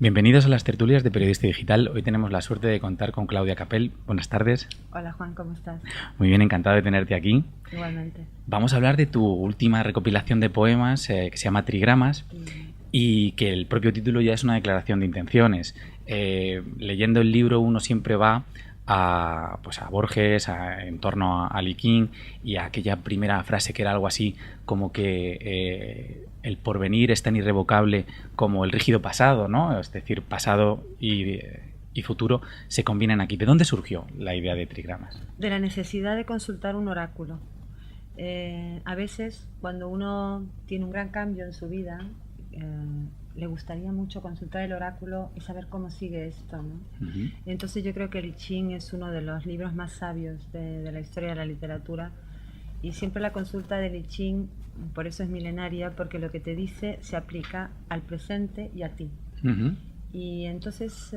Bienvenidos a las tertulias de Periodista Digital. Hoy tenemos la suerte de contar con Claudia Capel. Buenas tardes. Hola Juan, ¿cómo estás? Muy bien, encantado de tenerte aquí. Igualmente. Vamos a hablar de tu última recopilación de poemas que se llama Trigramas y que el propio título ya es una declaración de intenciones. Leyendo el libro uno siempre va a Borges, en torno a Li Qing y a aquella primera frase que era algo así como que el porvenir es tan irrevocable como el rígido pasado, ¿no? Es decir, pasado y futuro se combinan aquí. ¿De dónde surgió la idea de Trigramas? De la necesidad de consultar un oráculo. A veces, cuando uno tiene un gran cambio en su vida, le gustaría mucho consultar el oráculo y saber cómo sigue esto, ¿no? Uh-huh. Entonces yo creo que el I Ching es uno de los libros más sabios de la historia de la literatura, y siempre la consulta del I Ching, por eso es milenaria, porque lo que te dice se aplica al presente y a ti. Uh-huh. Y entonces,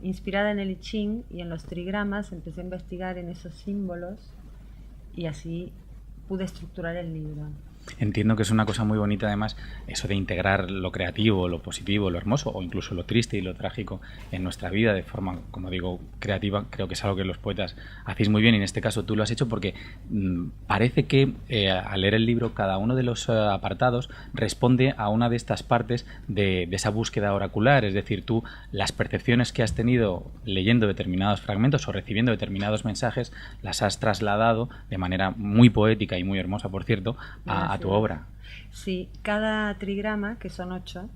inspirada en el I Ching y en los trigramas, empecé a investigar en esos símbolos y así pude estructurar el libro. Entiendo que es una cosa muy bonita, además, eso de integrar lo creativo, lo positivo, lo hermoso o incluso lo triste y lo trágico en nuestra vida de forma, como digo, creativa. Creo que es algo que los poetas hacéis muy bien y en este caso tú lo has hecho porque parece que al leer el libro cada uno de los apartados responde a una de estas partes de esa búsqueda oracular. Es decir, tú las percepciones que has tenido leyendo determinados fragmentos o recibiendo determinados mensajes las has trasladado de manera muy poética y muy hermosa, por cierto, a tu obra. Sí, cada trigrama, que son 8,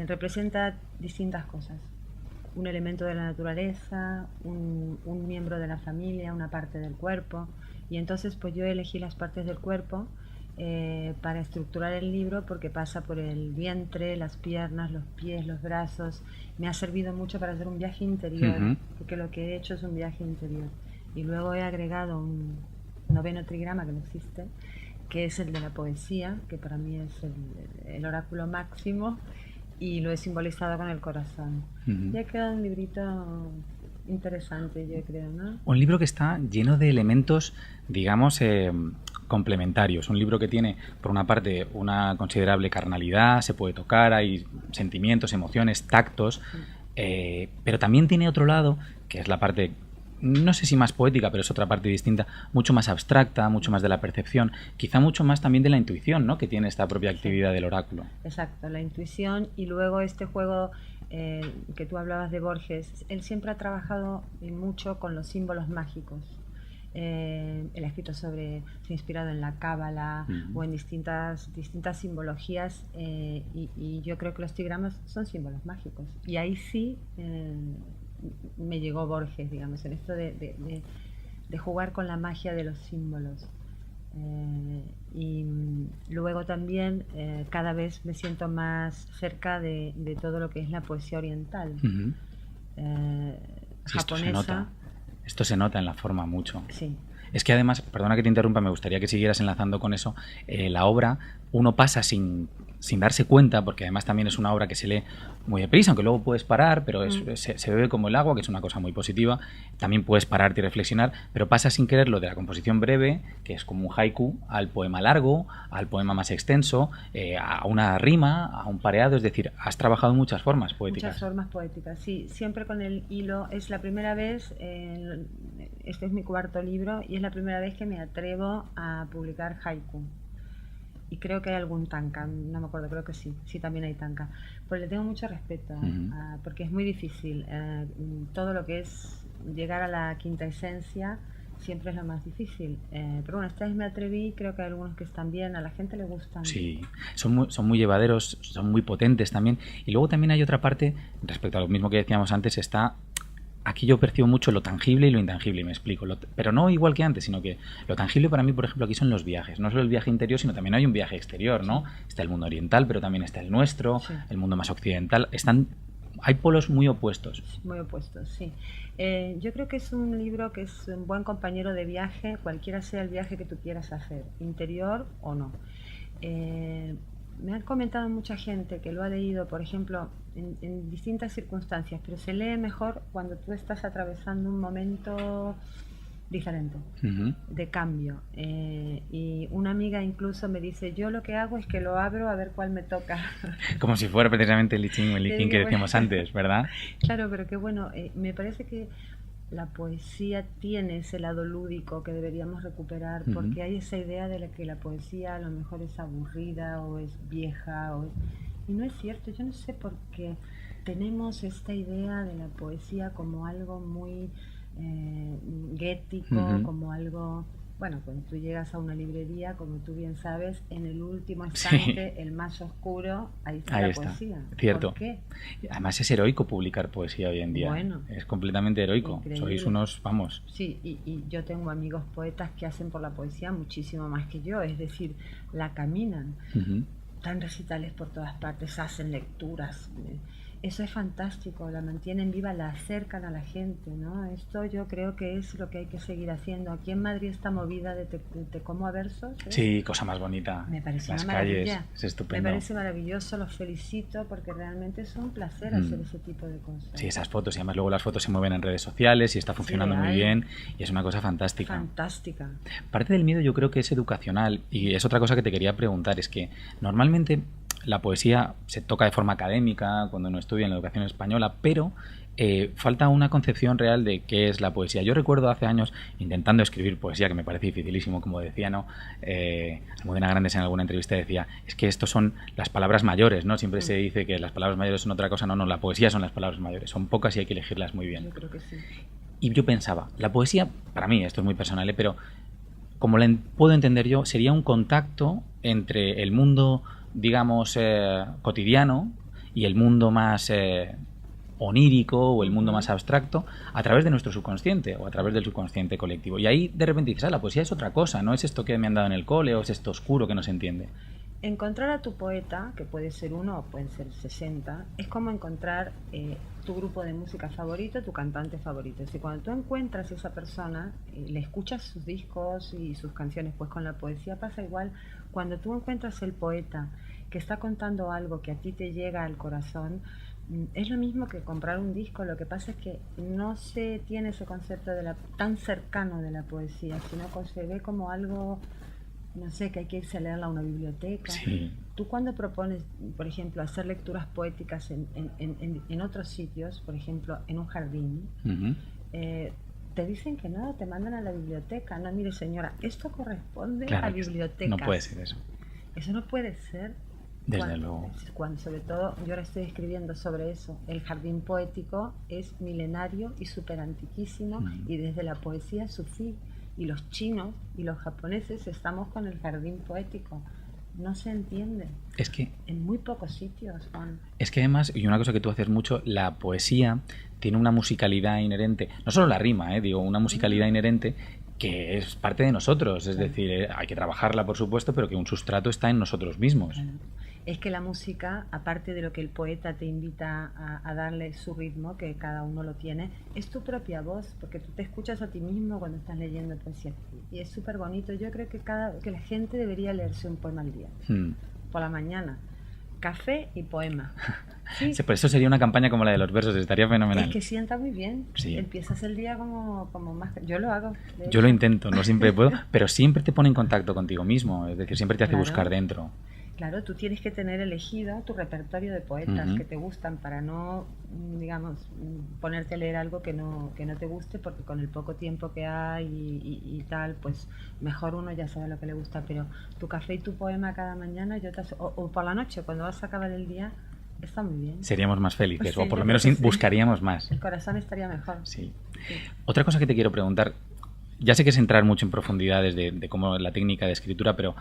representa distintas cosas. Un elemento de la naturaleza, un miembro de la familia, una parte del cuerpo. Y entonces pues yo elegí las partes del cuerpo para estructurar el libro, porque pasa por el vientre, las piernas, los pies, los brazos. Me ha servido mucho para hacer un viaje interior, uh-huh. Porque lo que he hecho es un viaje interior. Y luego he agregado un 9º trigrama que no existe, que es el de la poesía, que para mí es el oráculo máximo, y lo he simbolizado con el corazón. Uh-huh. Y ha quedado un librito interesante, yo creo, ¿no? Un libro que está lleno de elementos, digamos, complementarios. Un libro que tiene, por una parte, una considerable carnalidad, se puede tocar, hay sentimientos, emociones, tactos, pero también tiene otro lado, que es la parte, no sé si más poética, pero es otra parte distinta, mucho más abstracta, mucho más de la percepción, quizá mucho más también de la intuición, ¿no?, que tiene esta propia actividad del oráculo. Exacto, la intuición, y luego este juego que tú hablabas de Borges. Él siempre ha trabajado mucho con los símbolos mágicos. Él ha escrito se ha inspirado en la cábala, uh-huh. o en distintas simbologías, y yo creo que los trigramas son símbolos mágicos, y ahí sí me llegó Borges, digamos, en esto de jugar con la magia de los símbolos. Y luego también cada vez me siento más cerca de todo lo que es la poesía oriental, uh-huh. japonesa. Esto se nota en la forma mucho. Sí. Es que además, perdona que te interrumpa, me gustaría que siguieras enlazando con eso. La obra uno pasa sin darse cuenta, porque además también es una obra que se lee muy deprisa, aunque luego puedes parar, pero se bebe como el agua, que es una cosa muy positiva. También puedes pararte y reflexionar, pero pasa sin querer lo de la composición breve, que es como un haiku, al poema largo, al poema más extenso, a una rima, a un pareado. Es decir, has trabajado muchas formas poéticas. Muchas formas poéticas, sí, siempre con el hilo. Es la primera vez, este es mi 4º libro, y es la primera vez que me atrevo a publicar haiku. Y creo que hay algún tanka, no me acuerdo, creo que sí también hay tanka. Pero le tengo mucho respeto, uh-huh. Porque es muy difícil. Todo lo que es llegar a la quinta esencia siempre es lo más difícil. Pero bueno, esta vez me atreví, creo que hay algunos que están bien, a la gente le gustan. Sí, son muy llevaderos, son muy potentes también. Y luego también hay otra parte, respecto a lo mismo que decíamos antes, aquí yo percibo mucho lo tangible y lo intangible, y me explico. Pero no igual que antes, sino que lo tangible para mí, por ejemplo, aquí son los viajes. No solo el viaje interior, sino también hay un viaje exterior, ¿no? Sí. Está el mundo oriental, pero también está el nuestro, sí. El mundo más occidental. Hay polos muy opuestos. Muy opuestos, sí. Yo creo que es un libro que es un buen compañero de viaje, cualquiera sea el viaje que tú quieras hacer, interior o no. Me han comentado mucha gente que lo ha leído, por ejemplo, en distintas circunstancias, pero se lee mejor cuando tú estás atravesando un momento diferente, Ujú. de cambio. Y una amiga incluso me dice, yo lo que hago es que lo abro a ver cuál me toca. Como si fuera precisamente el I Ching o el I Le Ching que digo, bueno, decíamos antes, ¿verdad? claro, pero que bueno, me parece que la poesía tiene ese lado lúdico que deberíamos recuperar, Ujú. porque hay esa idea de que la poesía a lo mejor es aburrida o es vieja, y no es cierto. Yo no sé por qué tenemos esta idea de la poesía como algo muy guético, Ujú. como algo... Bueno, cuando tú llegas a una librería, como tú bien sabes, en el último Sí, estante, el más oscuro, ahí está ahí la está. poesía. ¿Por Cierto. qué? Además es heroico publicar poesía hoy en día. Bueno, Es completamente heroico. Sois increíble. unos, vamos. Sí, y yo tengo amigos poetas que hacen por la poesía muchísimo más que yo, es decir, la caminan, Ujú. dan recitales por todas partes, hacen lecturas. Eso es fantástico, la mantienen viva, la acercan a la gente, ¿no? Esto yo creo que es lo que hay que seguir haciendo. Aquí en Madrid esta movida de Te como a versos, ¿eh? Sí, cosa más bonita. Me parece una Las calles, maravilla. es Me estupendo. parece maravilloso, los felicito porque realmente es un placer hacer Mm. ese tipo de cosas. Sí, esas fotos. Y además luego las fotos se mueven en redes sociales y está Es funcionando muy ideal, bien y es una cosa fantástica. fantástica. Parte del miedo yo creo que es educacional y es otra cosa que te quería preguntar, es que normalmente la poesía se toca de forma académica cuando uno estudia en la educación española, pero falta una concepción real de qué es la poesía. Yo recuerdo hace años intentando escribir poesía, que me parece dificilísimo, como decía, ¿no? Almudena Grandes en alguna entrevista decía, es que estos son las palabras mayores, ¿no? Siempre se dice que las palabras mayores son otra cosa, no, no, la poesía son las palabras mayores, son pocas y hay que elegirlas muy bien. Yo creo que sí. Y yo pensaba, la poesía, para mí, esto es muy personal, pero como la puedo entender yo, sería un contacto entre el mundo, digamos, cotidiano y el mundo más onírico o el mundo Ujú. más abstracto a través de nuestro subconsciente o a través del subconsciente colectivo. Y ahí de repente dices, ah, la poesía es otra cosa, no es esto que me han dado en el cole o es esto oscuro que no se entiende. Encontrar a tu poeta, que puede ser uno o pueden ser 60, es como encontrar tu grupo de música favorito, tu cantante favorito. Es decir, cuando tú encuentras a esa persona, le escuchas sus discos y sus canciones, pues con la poesía pasa igual. Cuando tú encuentras el poeta que está contando algo que a ti te llega al corazón, es lo mismo que comprar un disco. Lo que pasa es que no se tiene ese concepto tan cercano de la poesía, sino que se ve como algo, no sé, que hay que irse a leerla a una biblioteca. Sí. Tú cuando propones, por ejemplo, hacer lecturas poéticas en otros sitios, por ejemplo, en un jardín, Ujú. eh, te dicen que no, te mandan a la biblioteca. No, mire señora, esto corresponde a Claro que no puede bibliotecas. ser eso. Eso no puede ser. Desde luego. Cuando, sobre todo, yo ahora estoy escribiendo sobre eso. El jardín poético es milenario y súper antiquísimo, Ujú. y desde la poesía sufí. Y los chinos y los japoneses estamos con el jardín poético. No se entiende. Es que En muy pocos sitios, Juan. Es que además, y una cosa que tú haces mucho, la poesía tiene una musicalidad inherente, no solo la rima, digo, una musicalidad inherente que es parte de nosotros, es Claro, decir, hay que trabajarla por supuesto, pero que un sustrato está en nosotros mismos. claro. Es que la música, aparte de lo que el poeta te invita a darle su ritmo, que cada uno lo tiene, es tu propia voz, porque tú te escuchas a ti mismo cuando estás leyendo poesía. Y es súper bonito. Yo creo que la gente debería leerse un poema al día, Hmm. por la mañana. Café y poema. Sí, Sí, por eso sería una campaña como la de los versos, estaría es fenomenal. que sienta muy bien. Sí, Empiezas el día como más... Yo lo hago, de yo lo hecho. intento, no siempre puedo, pero siempre te pone en contacto contigo mismo, es decir, siempre te hace buscar Claro. dentro. Claro, tú tienes que tener elegido tu repertorio de poetas Ujú. que te gustan para no, digamos, ponerte a leer algo que no te guste, porque con el poco tiempo que hay y tal, pues mejor uno ya sabe lo que le gusta. Pero tu café y tu poema cada mañana, o por la noche, cuando vas a acabar el día, está muy bien. Seríamos más Pues felices, sí, o por yo lo creo menos que sí. buscaríamos más. El corazón estaría mejor. Sí. Sí. Otra cosa que te quiero preguntar, ya sé que es entrar mucho en profundidades de cómo es la técnica de escritura, pero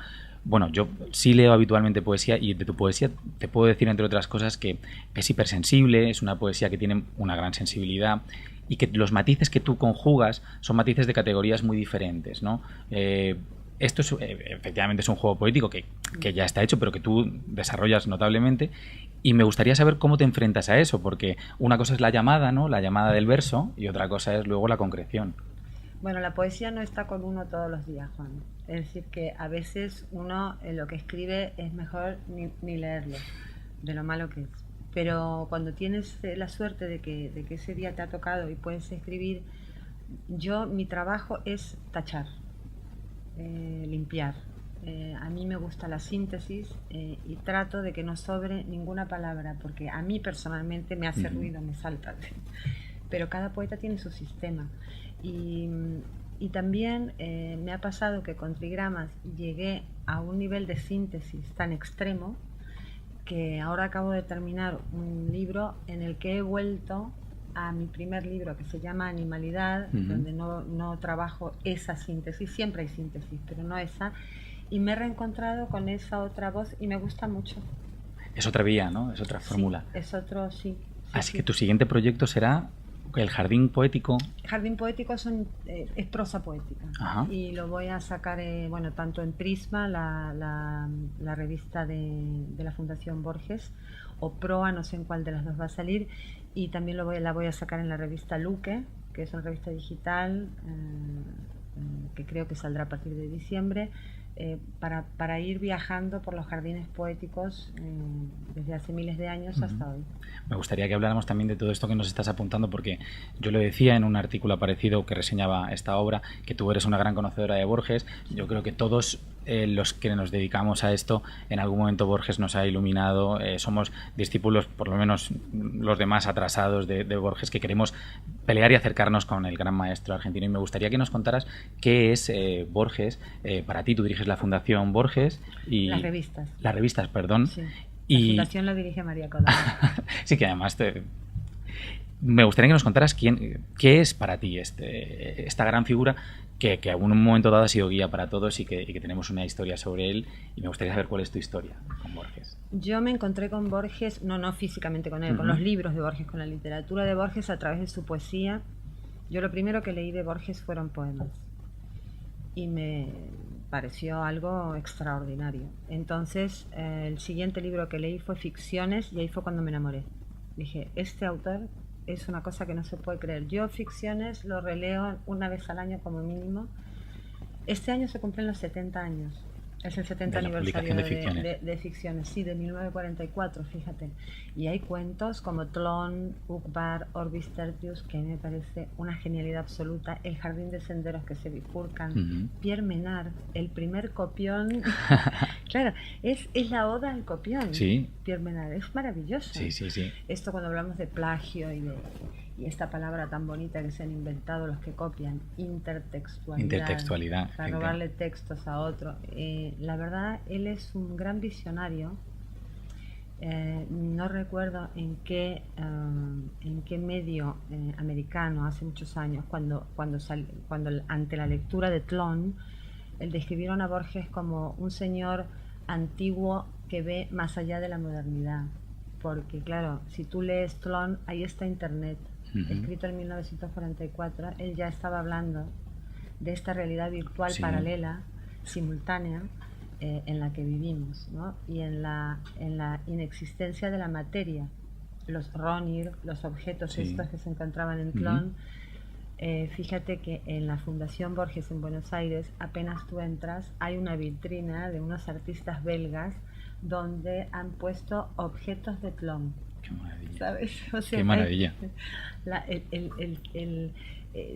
bueno, yo sí leo habitualmente poesía y de tu poesía te puedo decir, entre otras cosas, que es hipersensible, es una poesía que tiene una gran sensibilidad y que los matices que tú conjugas son matices de categorías muy diferentes, ¿no? Esto es, efectivamente es un juego poético que ya está hecho, pero que tú desarrollas notablemente. Y me gustaría saber cómo te enfrentas a eso, porque una cosa es la llamada, ¿no? La llamada del verso, y otra cosa es luego la concreción. Bueno, la poesía no está con uno todos los días, Juan. Es decir, que a veces uno lo que escribe es mejor ni leerlo, de lo malo que es. Pero cuando tienes la suerte de que ese día te ha tocado y puedes escribir, Mi trabajo es tachar, limpiar. A mí me gusta la síntesis y trato de que no sobre ninguna palabra, porque a mí personalmente me hace ruido, me salta. Pero cada poeta tiene su sistema. Y, y también me ha pasado que con trigramas llegué a un nivel de síntesis tan extremo que ahora acabo de terminar un libro en el que he vuelto a mi primer libro, que se llama Animalidad, donde no trabajo esa síntesis, siempre hay síntesis, pero no esa, y me he reencontrado con esa otra voz y me gusta mucho. Es otra vía, ¿no? Es otra fórmula. Sí, es otro, sí. Así que tu siguiente proyecto será el Jardín Poético. Jardín Poético es prosa poética. Ajá. Y lo voy a sacar, bueno, tanto en Prisma, la revista de la Fundación Borges, o Proa, no sé en cuál de las dos va a salir, y también la voy a sacar en la revista Luque, que es una revista digital que creo que saldrá a partir de diciembre, para ir viajando por los jardines poéticos desde hace miles de años hasta hoy. Me gustaría que habláramos también de todo esto que nos estás apuntando, porque yo lo decía en un artículo aparecido que reseñaba esta obra, que tú eres una gran conocedora de Borges. Yo creo que todos los que nos dedicamos a esto, en algún momento Borges nos ha iluminado. Somos discípulos, por lo menos los demás atrasados de Borges, que queremos pelear y acercarnos con el gran maestro argentino. Y me gustaría que nos contaras qué es Borges para ti. Tú diriges la Fundación Borges y... Las revistas. Las revistas, perdón. Sí. La Fundación la dirige María Codal. Sí, que además me gustaría que nos contaras qué es para ti esta gran figura que en un momento dado ha sido guía para todos y que tenemos una historia sobre él, y me gustaría saber cuál es tu historia con Borges. Yo me encontré con Borges, no físicamente con él, con los libros de Borges, con la literatura de Borges a través de su poesía. Yo lo primero que leí de Borges fueron poemas y me pareció algo extraordinario. Entonces el siguiente libro que leí fue Ficciones, y ahí fue cuando me enamoré. Dije, este autor es una cosa que no se puede creer. Yo Ficciones lo releo una vez al año como mínimo. Este año se cumplen los 70 años. Es el 70 aniversario de Ficciones, sí, de 1944, fíjate. Y hay cuentos como Tlön, Uqbar, Orbis Tertius, que me parece una genialidad absoluta. El Jardín de Senderos que se bifurcan. Pierre Menard, el primer copión. Claro, es la oda al copión. Sí. Pierre Menard, es maravilloso. Sí. Esto cuando hablamos de plagio y esta palabra tan bonita que se han inventado los que copian, intertextualidad, para robarle textos a otro. La verdad, él es un gran visionario. No recuerdo en qué medio americano hace muchos años, cuando ante la lectura de Tlön, describieron a Borges como un señor antiguo que ve más allá de la modernidad. Porque claro, si tú lees Tlön, ahí está Internet. Escrito en 1944, él ya estaba hablando de esta realidad virtual paralela, simultánea, en la que vivimos, ¿no? Y en la inexistencia de la materia, los Ronir, los objetos estos que se encontraban en Tlön. Fíjate que en la Fundación Borges en Buenos Aires, apenas tú entras, hay una vitrina de unos artistas belgas donde han puesto objetos de Tlön. Qué maravilla. ¿Sabes? O sea, qué maravilla.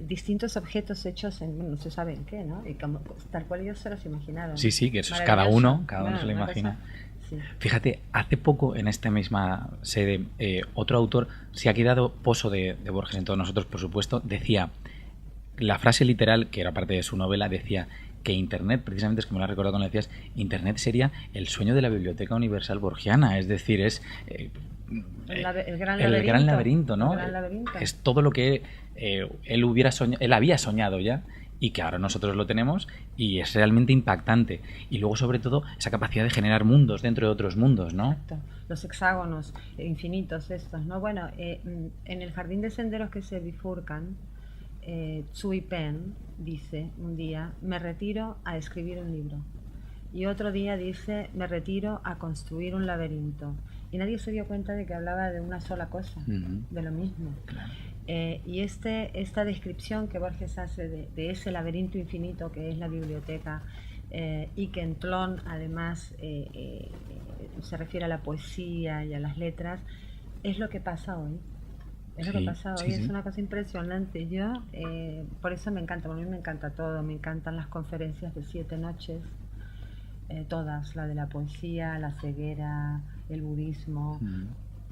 Distintos objetos hechos en, no se sabe en qué, ¿no? Y como, tal cual ellos se los imaginaron. Sí, que eso es cada uno se lo imagina. Sí. Fíjate, hace poco en esta misma sede otro autor se ha quedado pozo de Borges en todos nosotros, por supuesto. Decía, la frase literal, que era parte de su novela, decía que Internet, precisamente es como lo has recordado cuando decías, Internet sería el sueño de la Biblioteca Universal Borgiana, es decir, es el gran laberinto, ¿no? El gran laberinto. Es todo lo que él había soñado ya, y que ahora nosotros lo tenemos, y es realmente impactante. Y luego, sobre todo, esa capacidad de generar mundos dentro de otros mundos, ¿no? Exacto. Los hexágonos infinitos estos, ¿no? Bueno, en el Jardín de Senderos que se bifurcan, Tsui Pen dice un día, me retiro a escribir un libro. Y otro día dice, me retiro a construir un laberinto. Y nadie se dio cuenta de que hablaba de una sola cosa, de lo mismo. Claro. Y esta descripción que Borges hace de ese laberinto infinito que es la biblioteca, y que en Tlön además se refiere a la poesía y a las letras, es lo que pasa hoy. Es lo que pasa hoy, sí, sí. es una cosa impresionante. Yo, por eso me encanta, a mí me encanta todo, me encantan las conferencias de 7 noches, todas, la de la poesía, la ceguera, el budismo.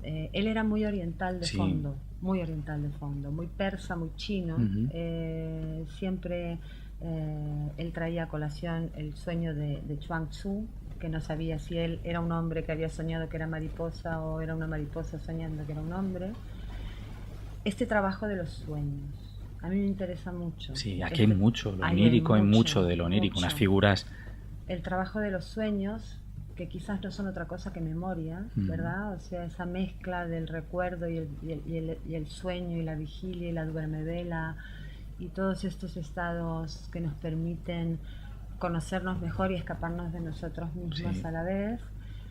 Él era muy oriental de Sí. fondo, muy oriental de fondo, muy persa, muy chino. Siempre él traía a colación el sueño de Chuang Tzu, que no sabía si él era un hombre que había soñado que era mariposa o era una mariposa soñando que era un hombre. Este trabajo de los sueños, a mí me interesa mucho. Sí, aquí hay mucho, lo onírico, hay mucho de lo onírico, unas figuras... El trabajo de los sueños, que quizás no son otra cosa que memoria, ¿verdad? O sea, esa mezcla del recuerdo y el sueño y la vigilia y la duermevela y todos estos estados que nos permiten conocernos mejor y escaparnos de nosotros mismos a la vez.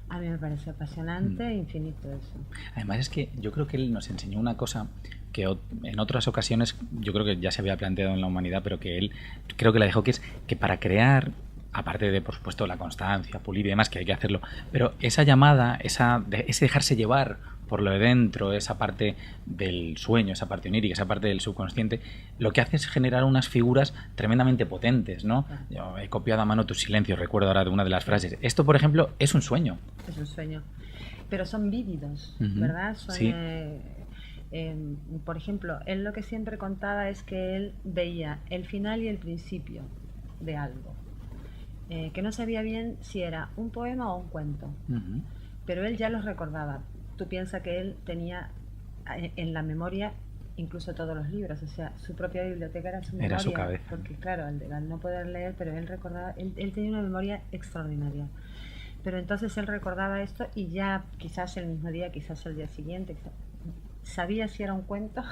A mí me parece apasionante e infinito eso. Además es que yo creo que él nos enseñó una cosa que en otras ocasiones yo creo que ya se había planteado en la humanidad, pero que él creo que la dejó, que es que para crear, aparte de, por supuesto, la constancia, pulir y demás, que hay que hacerlo, pero esa llamada, ese dejarse llevar por lo de dentro, esa parte del sueño, esa parte onírica, esa parte del subconsciente, lo que hace es generar unas figuras tremendamente potentes, ¿no? Yo he copiado a mano tus silencios, recuerdo ahora de una de las frases. Esto, por ejemplo, es un sueño. Es un sueño. Pero son vívidos, ¿verdad? Son, sí. Por ejemplo, él lo que siempre contaba es que él veía el final y el principio de algo. Que no sabía bien si era un poema o un cuento. Pero él ya los recordaba. Tú piensas que él tenía en la memoria incluso todos los libros, o sea, su propia biblioteca era su memoria. Era su cabeza. Porque claro, al no poder leer, pero él recordaba, él tenía una memoria extraordinaria. Pero entonces él recordaba esto y ya quizás el mismo día, quizás el día siguiente, sabía si era un cuento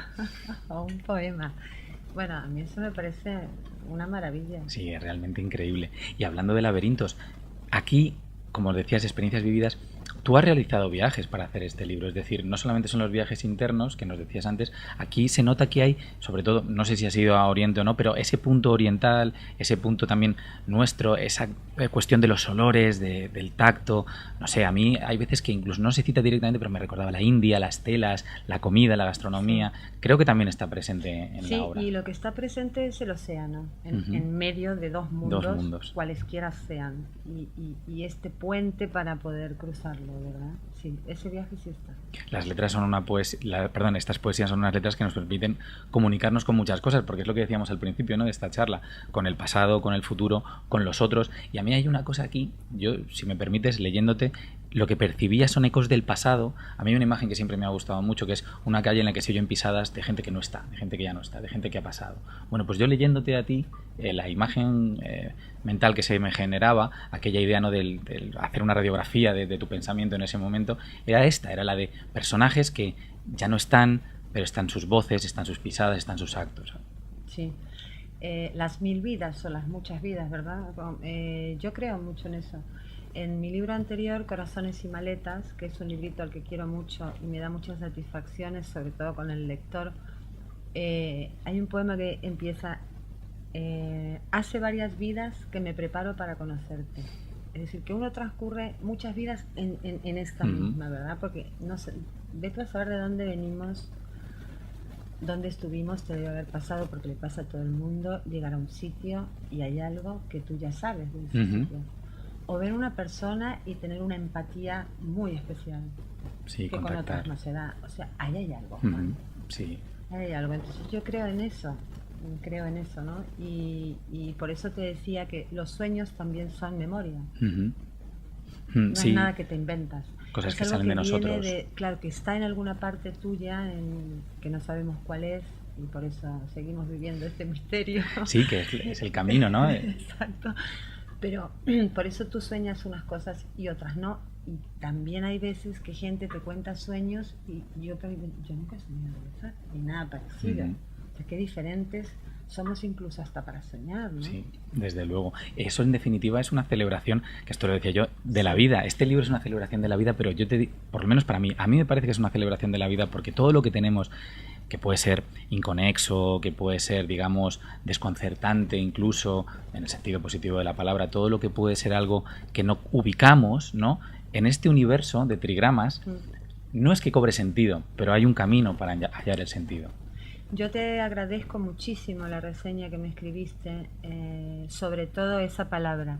o un poema. Bueno, a mí eso me parece una maravilla. Sí, es realmente increíble. Y hablando de laberintos, aquí, como decías, experiencias vividas, tú has realizado viajes para hacer este libro, es decir, no solamente son los viajes internos, que nos decías antes, aquí se nota que hay, sobre todo, no sé si has ido a Oriente o no, pero ese punto oriental, ese punto también nuestro, esa cuestión de los olores, del tacto, no sé, a mí hay veces que incluso no se cita directamente, pero me recordaba la India, las telas, la comida, la gastronomía, creo que también está presente en la obra. Sí, y lo que está presente es el océano, en medio de dos mundos, cualesquiera sean, y este puente para poder cruzarlo, ¿verdad? Sí, ese viaje sí está. Las letras son estas poesías son unas letras que nos permiten comunicarnos con muchas cosas, porque es lo que decíamos al principio, ¿no?, de esta charla, con el pasado, con el futuro, con los otros. Y a mí hay una cosa aquí, yo, si me permites, leyéndote, lo que percibía son ecos del pasado. A mí hay una imagen que siempre me ha gustado mucho, que es una calle en la que se oyen pisadas de gente que no está, de gente que ya no está, de gente que ha pasado. Bueno, pues yo leyéndote a ti, la imagen mental que se me generaba, aquella idea, ¿no?, del hacer una radiografía de tu pensamiento en ese momento, era la de personajes que ya no están, pero están sus voces, están sus pisadas, están sus actos. Sí. Las 1000 vidas o las muchas vidas, ¿verdad? Yo creo mucho en eso. En mi libro anterior, Corazones y maletas, que es un librito al que quiero mucho y me da muchas satisfacciones, sobre todo con el lector, hay un poema que empieza: hace varias vidas que me preparo para conocerte. Es decir, que uno transcurre muchas vidas en esta misma, ¿verdad? Porque no sé, vete a saber de dónde venimos, dónde estuvimos, te debe haber pasado, porque le pasa a todo el mundo, llegar a un sitio y hay algo que tú ya sabes de ese sitio. O ver una persona y tener una empatía muy especial, sí, que con otras no se da. O sea, ahí hay algo. Sí. Hay algo. Entonces yo creo en eso, ¿no? Y por eso te decía que los sueños también son memoria. No es nada que te inventas. Cosas que salen de nosotros. Claro, que está en alguna parte tuya, que no sabemos cuál es, y por eso seguimos viviendo este misterio. Sí, que es el camino, ¿no? Exacto. Pero por eso tú sueñas unas cosas y otras no. Y también hay veces que gente te cuenta sueños y yo nunca he soñado eso, ni nada parecido. O sea, qué diferentes somos incluso hasta para soñar, ¿no? Sí, desde luego. Eso en definitiva es una celebración, que esto lo decía yo, de la vida. Este libro es una celebración de la vida, pero yo te digo, por lo menos para mí, a mí me parece que es una celebración de la vida, porque todo lo que tenemos, que puede ser inconexo, que puede ser, digamos, desconcertante incluso, en el sentido positivo de la palabra, todo lo que puede ser algo que no ubicamos, ¿no?, en este universo de trigramas, no es que cobre sentido, pero hay un camino para hallar el sentido. Yo te agradezco muchísimo la reseña que me escribiste, sobre todo esa palabra.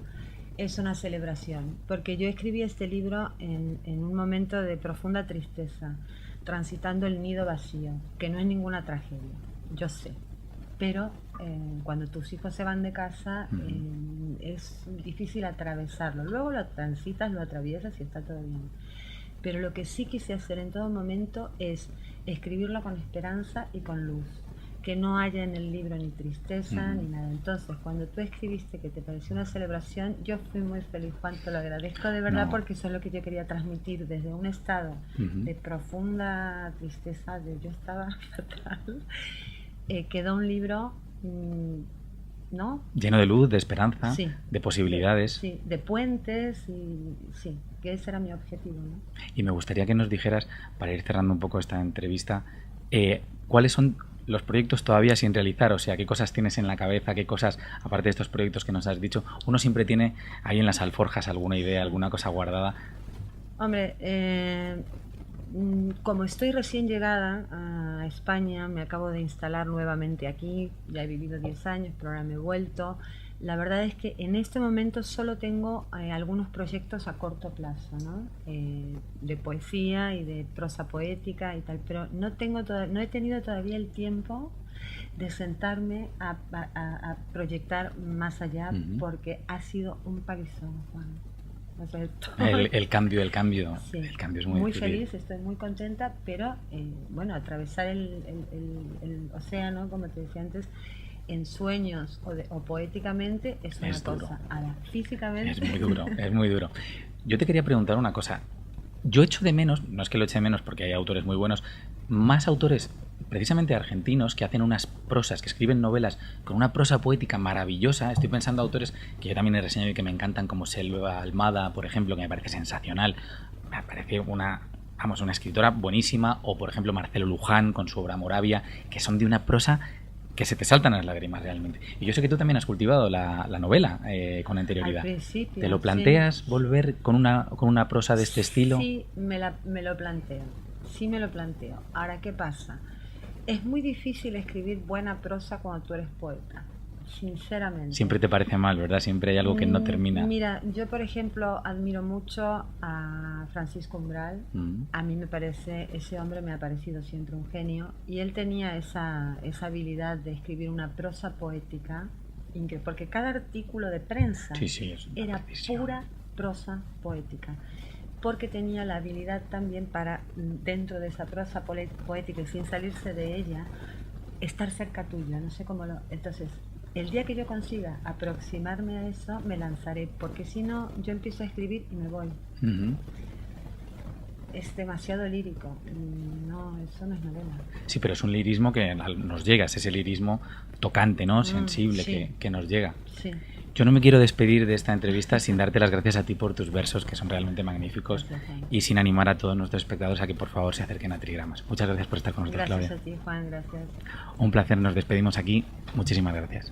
Es una celebración, porque yo escribí este libro en un momento de profunda tristeza, transitando el nido vacío, que no es ninguna tragedia, yo sé. Pero cuando tus hijos se van de casa es difícil atravesarlo. Luego lo transitas, lo atraviesas y está todo bien. Pero lo que sí quise hacer en todo momento es escribirlo con esperanza y con luz. Que no haya en el libro ni tristeza ni nada. Entonces, cuando tú escribiste que te pareció una celebración, yo fui muy feliz, Juan, te lo agradezco de verdad, porque eso es lo que yo quería transmitir desde un estado de profunda tristeza, de yo estaba fatal. Quedó un libro, ¿no? Lleno de luz, de esperanza, sí, de posibilidades. Sí, de puentes, y sí, que ese era mi objetivo, ¿no? Y me gustaría que nos dijeras, para ir cerrando un poco esta entrevista, ¿cuáles son los proyectos todavía sin realizar? O sea, ¿qué cosas tienes en la cabeza? ¿Qué cosas, aparte de estos proyectos que nos has dicho? Uno siempre tiene ahí en las alforjas alguna idea, alguna cosa guardada. Hombre, como estoy recién llegada a España, me acabo de instalar nuevamente aquí, ya he vivido 10 años, pero ahora me he vuelto. La verdad es que en este momento solo tengo algunos proyectos a corto plazo, ¿no? De poesía y de prosa poética y tal, pero no he tenido todavía el tiempo de sentarme a proyectar más allá, porque ha sido un palizón, Juan. O sea, el cambio sí, el cambio es muy feliz, estoy muy contenta, pero bueno, atravesar el océano, como te decía antes, en sueños o poéticamente es una cosa. Ahora, físicamente es muy duro. Yo te quería preguntar una cosa. Yo echo de menos, no es que lo eche de menos porque hay autores muy buenos, más autores precisamente argentinos que hacen unas prosas, que escriben novelas con una prosa poética maravillosa. Estoy pensando en autores que yo también he reseñado y que me encantan, como Selva Almada, por ejemplo, que me parece sensacional. Me parece una escritora buenísima. O, por ejemplo, Marcelo Luján con su obra Moravia, que son de una prosa que se te saltan las lágrimas realmente. Y yo sé que tú también has cultivado la novela con anterioridad. Al principio, ¿Te lo planteas volver con una prosa de este estilo? Sí, me lo planteo. Sí me lo planteo. Ahora, ¿qué pasa? Es muy difícil escribir buena prosa cuando tú eres poeta, sinceramente. Siempre te parece mal, ¿verdad? Siempre hay algo que no termina. Mira, yo por ejemplo admiro mucho a Francisco Umbral. A mí ese hombre me ha parecido siempre un genio, y él tenía esa habilidad de escribir una prosa poética, porque cada artículo de prensa era pura prosa poética, porque tenía la habilidad también para, dentro de esa prosa poética y sin salirse de ella, estar cerca tuya, no sé cómo Entonces, el día que yo consiga aproximarme a eso, me lanzaré, porque si no, yo empiezo a escribir y me voy. Es demasiado lírico. No, eso no es novela. Sí, pero es un lirismo que nos llega, es ese lirismo tocante, ¿no? Sensible, sí. que nos llega. Sí. Yo no me quiero despedir de esta entrevista sin darte las gracias a ti por tus versos, que son realmente magníficos, y sin animar a todos nuestros espectadores a que por favor se acerquen a Trigramas. Muchas gracias por estar con nosotros, Claudia. Gracias a ti, Juan, gracias. Un placer, nos despedimos aquí. Muchísimas gracias.